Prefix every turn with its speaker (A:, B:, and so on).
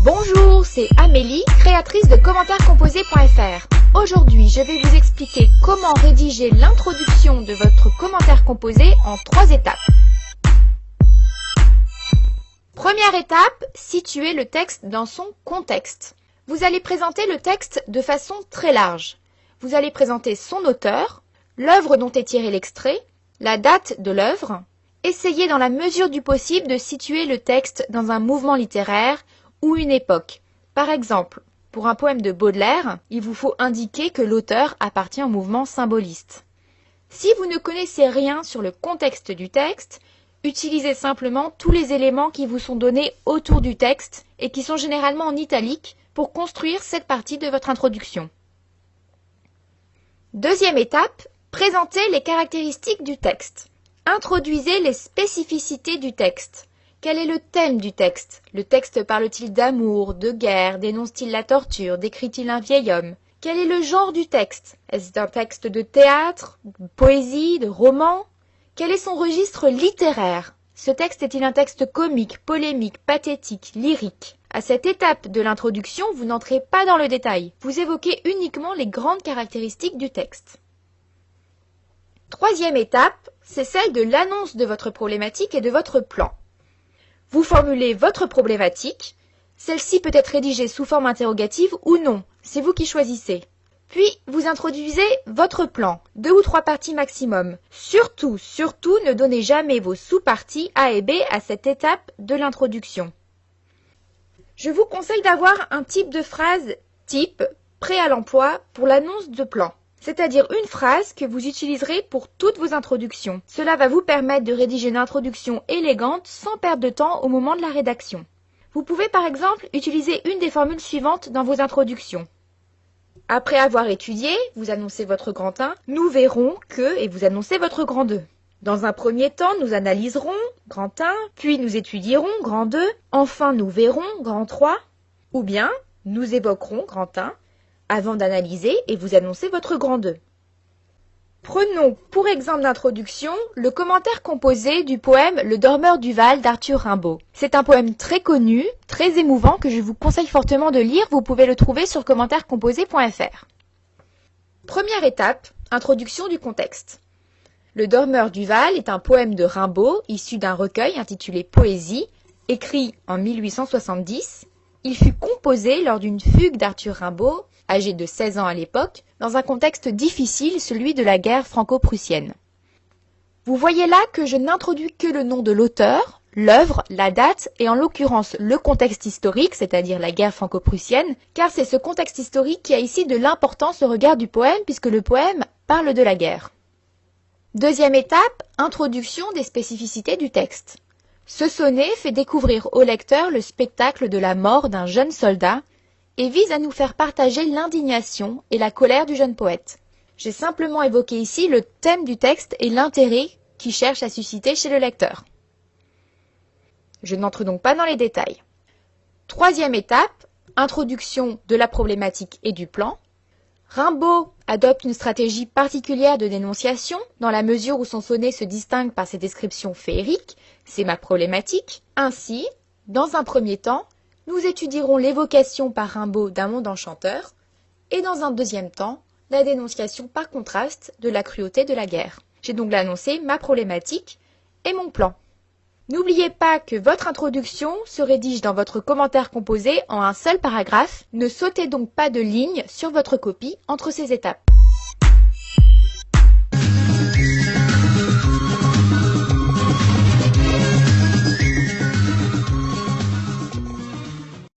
A: Bonjour, c'est Amélie, créatrice de commentaires-composés.fr. Aujourd'hui, je vais vous expliquer comment rédiger l'introduction de votre commentaire composé en 3 étapes. Première étape, situer le texte dans son contexte. Vous allez présenter le texte de façon très large. Vous allez présenter son auteur, l'œuvre dont est tiré l'extrait, la date de l'œuvre. Essayez dans la mesure du possible de situer le texte dans un mouvement littéraire ou une époque. Par exemple, pour un poème de Baudelaire, il vous faut indiquer que l'auteur appartient au mouvement symboliste. Si vous ne connaissez rien sur le contexte du texte, utilisez simplement tous les éléments qui vous sont donnés autour du texte et qui sont généralement en italique pour construire cette partie de votre introduction. Deuxième étape, présentez les caractéristiques du texte. Introduisez les spécificités du texte. Quel est le thème du texte? Le texte parle-t-il d'amour, de guerre, dénonce-t-il la torture, décrit-il un vieil homme? Quel est le genre du texte? Est-ce un texte de théâtre, de poésie, de roman? Quel est son registre littéraire? Ce texte est-il un texte comique, polémique, pathétique, lyrique? À cette étape de l'introduction, vous n'entrez pas dans le détail. Vous évoquez uniquement les grandes caractéristiques du texte. Troisième étape, c'est celle de l'annonce de votre problématique et de votre plan. Vous formulez votre problématique. Celle-ci peut être rédigée sous forme interrogative ou non. C'est vous qui choisissez. Puis, vous introduisez votre plan, 2 ou 3 parties maximum. Surtout, ne donnez jamais vos sous-parties A et B à cette étape de l'introduction. Je vous conseille d'avoir un type de phrase type prêt à l'emploi pour l'annonce de plan. C'est-à-dire une phrase que vous utiliserez pour toutes vos introductions. Cela va vous permettre de rédiger une introduction élégante sans perdre de temps au moment de la rédaction. Vous pouvez par exemple utiliser une des formules suivantes dans vos introductions. Après avoir étudié, vous annoncez votre grand 1, nous verrons que, et vous annoncez votre grand 2. Dans un premier temps, nous analyserons, grand 1, puis nous étudierons, grand 2, enfin nous verrons, grand 3, ou bien nous évoquerons, grand 1, avant d'analyser et vous annoncer votre grand 2. Prenons pour exemple d'introduction le commentaire composé du poème Le Dormeur du Val d'Arthur Rimbaud. C'est un poème très connu, très émouvant que je vous conseille fortement de lire, vous pouvez le trouver sur commentaires-composés.fr. Première étape, introduction du contexte. Le Dormeur du Val est un poème de Rimbaud issu d'un recueil intitulé Poésie, écrit en 1870. Il fut composé lors d'une fugue d'Arthur Rimbaud, âgé de 16 ans à l'époque, dans un contexte difficile, celui de la guerre franco-prussienne. Vous voyez là que je n'introduis que le nom de l'auteur, l'œuvre, la date et en l'occurrence le contexte historique, c'est-à-dire la guerre franco-prussienne, car c'est ce contexte historique qui a ici de l'importance au regard du poème puisque le poème parle de la guerre. Deuxième étape, introduction des spécificités du texte. Ce sonnet fait découvrir au lecteur le spectacle de la mort d'un jeune soldat et vise à nous faire partager l'indignation et la colère du jeune poète. J'ai simplement évoqué ici le thème du texte et l'intérêt qu'il cherche à susciter chez le lecteur. Je n'entre donc pas dans les détails. Troisième étape, introduction de la problématique et du plan. Rimbaud adopte une stratégie particulière de dénonciation dans la mesure où son sonnet se distingue par ses descriptions féeriques, c'est ma problématique. Ainsi, dans un premier temps, nous étudierons l'évocation par Rimbaud d'un monde enchanteur et dans un deuxième temps, la dénonciation par contraste de la cruauté de la guerre. J'ai donc annoncé ma problématique et mon plan. N'oubliez pas que votre introduction se rédige dans votre commentaire composé en un seul paragraphe. Ne sautez donc pas de ligne sur votre copie entre ces étapes.